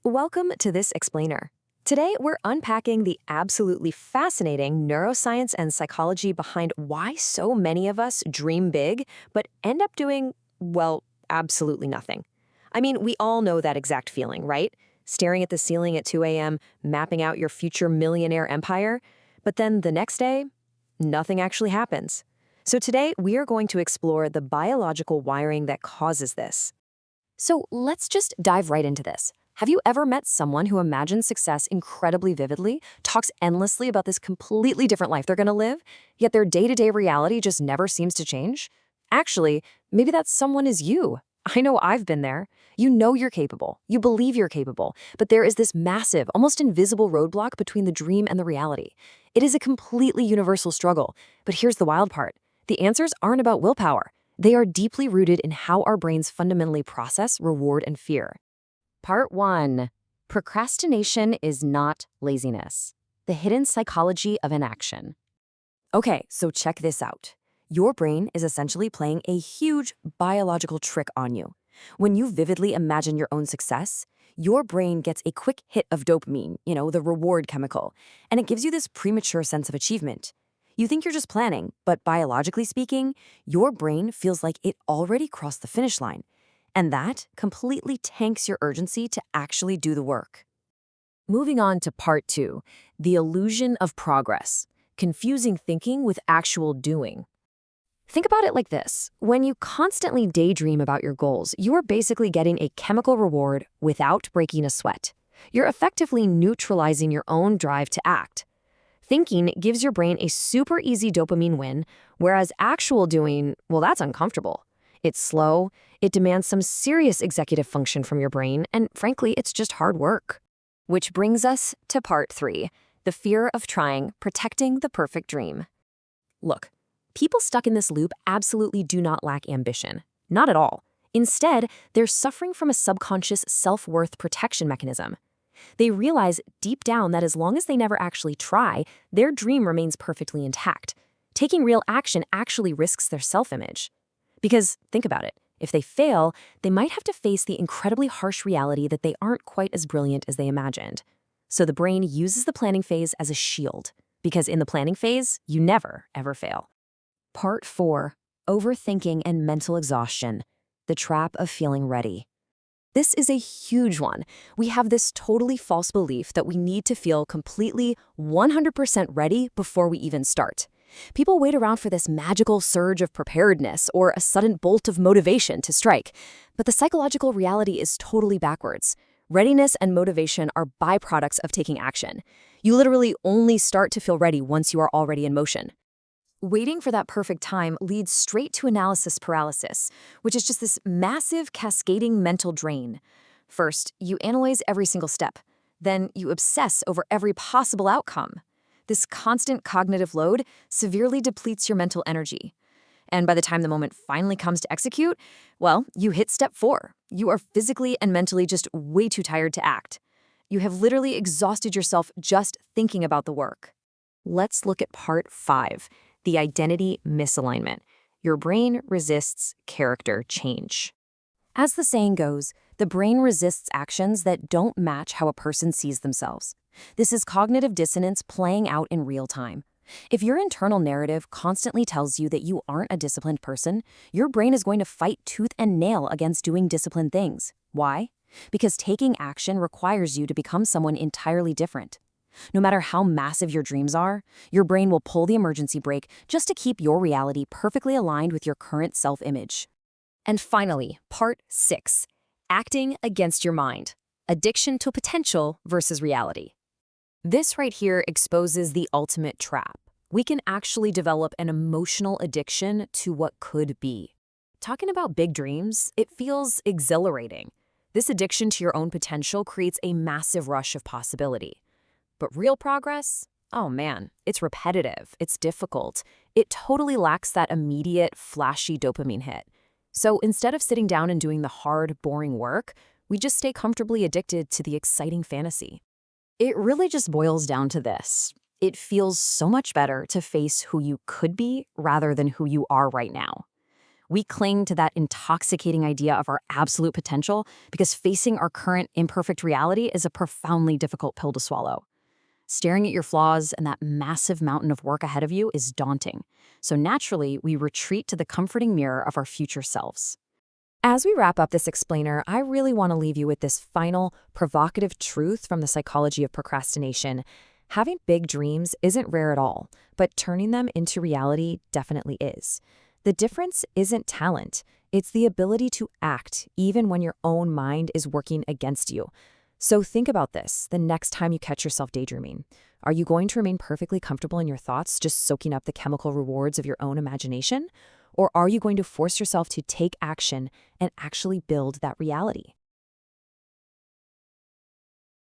Welcome to this explainer. Today, we're unpacking the absolutely fascinating neuroscience and psychology behind why so many of us dream big but end up doing, well, absolutely nothing. I mean, we all know that exact feeling, right? Staring at the ceiling at 2 a.m., mapping out your future millionaire empire, but then the next day, nothing actually happens. So today, we are going to explore the biological wiring that causes this. So let's just dive right into this. Have you ever met someone who imagines success incredibly vividly, talks endlessly about this completely different life they're going to live, yet their day-to-day reality just never seems to change? Actually, maybe that someone is you. I know I've been there. You know you're capable. You believe you're capable. But there is this massive, almost invisible roadblock between the dream and the reality. It is a completely universal struggle. But here's the wild part. The answers aren't about willpower. They are deeply rooted in how our brains fundamentally process reward and fear. Part 1. Procrastination is not laziness. The hidden psychology of inaction. Okay, so check this out. Your brain is essentially playing a huge biological trick on you. When you vividly imagine your own success, your brain gets a quick hit of dopamine, the reward chemical, and it gives you this premature sense of achievement. You think you're just planning, but biologically speaking, your brain feels like it already crossed the finish line. And that completely tanks your urgency to actually do the work. Moving on to part 2, the illusion of progress, confusing thinking with actual doing. Think about it like this. When you constantly daydream about your goals, you are basically getting a chemical reward without breaking a sweat. You're effectively neutralizing your own drive to act. Thinking gives your brain a super easy dopamine win, whereas actual doing, well, that's uncomfortable. It's slow, it demands some serious executive function from your brain, and frankly, it's just hard work. Which brings us to part 3, the fear of trying, protecting the perfect dream. Look, people stuck in this loop absolutely do not lack ambition. Not at all. Instead, they're suffering from a subconscious self-worth protection mechanism. They realize deep down that as long as they never actually try, their dream remains perfectly intact. Taking real action actually risks their self-image. Because, think about it, if they fail, they might have to face the incredibly harsh reality that they aren't quite as brilliant as they imagined. So the brain uses the planning phase as a shield, because in the planning phase, you never, ever fail. Part 4. Overthinking and mental exhaustion. The trap of feeling ready. This is a huge one. We have this totally false belief that we need to feel completely 100% ready before we even start. People wait around for this magical surge of preparedness or a sudden bolt of motivation to strike. But the psychological reality is totally backwards. Readiness and motivation are byproducts of taking action. You literally only start to feel ready once you are already in motion. Waiting for that perfect time leads straight to analysis paralysis, which is just this massive cascading mental drain. First, you analyze every single step. Then you obsess over every possible outcome. This constant cognitive load severely depletes your mental energy. And by the time the moment finally comes to execute, well, you hit step 4. You are physically and mentally just way too tired to act. You have literally exhausted yourself just thinking about the work. Let's look at part 5, the identity misalignment. Your brain resists character change. As the saying goes, the brain resists actions that don't match how a person sees themselves. This is cognitive dissonance playing out in real time. If your internal narrative constantly tells you that you aren't a disciplined person, your brain is going to fight tooth and nail against doing disciplined things. Why? Because taking action requires you to become someone entirely different. No matter how massive your dreams are, your brain will pull the emergency brake just to keep your reality perfectly aligned with your current self-image. And finally, part 6, acting against your mind. Addiction to potential versus reality. This right here exposes the ultimate trap. We can actually develop an emotional addiction to what could be. Talking about big dreams, it feels exhilarating. This addiction to your own potential creates a massive rush of possibility. But real progress? Oh man, it's repetitive, it's difficult. It totally lacks that immediate, flashy dopamine hit. So instead of sitting down and doing the hard, boring work, we just stay comfortably addicted to the exciting fantasy. It really just boils down to this. It feels so much better to face who you could be rather than who you are right now. We cling to that intoxicating idea of our absolute potential because facing our current imperfect reality is a profoundly difficult pill to swallow. Staring at your flaws and that massive mountain of work ahead of you is daunting. So naturally, we retreat to the comforting mirror of our future selves. As we wrap up this explainer, I really want to leave you with this final, provocative truth from the psychology of procrastination. Having big dreams isn't rare at all, but turning them into reality definitely is. The difference isn't talent, it's the ability to act even when your own mind is working against you. So think about this the next time you catch yourself daydreaming. Are you going to remain perfectly comfortable in your thoughts, just soaking up the chemical rewards of your own imagination? Or are you going to force yourself to take action and actually build that reality?